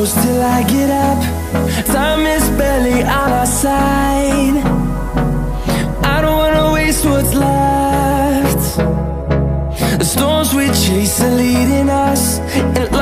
close till I get up. Time is barely on our side. I don't wanna waste what's left. The storms we chase are leading us, and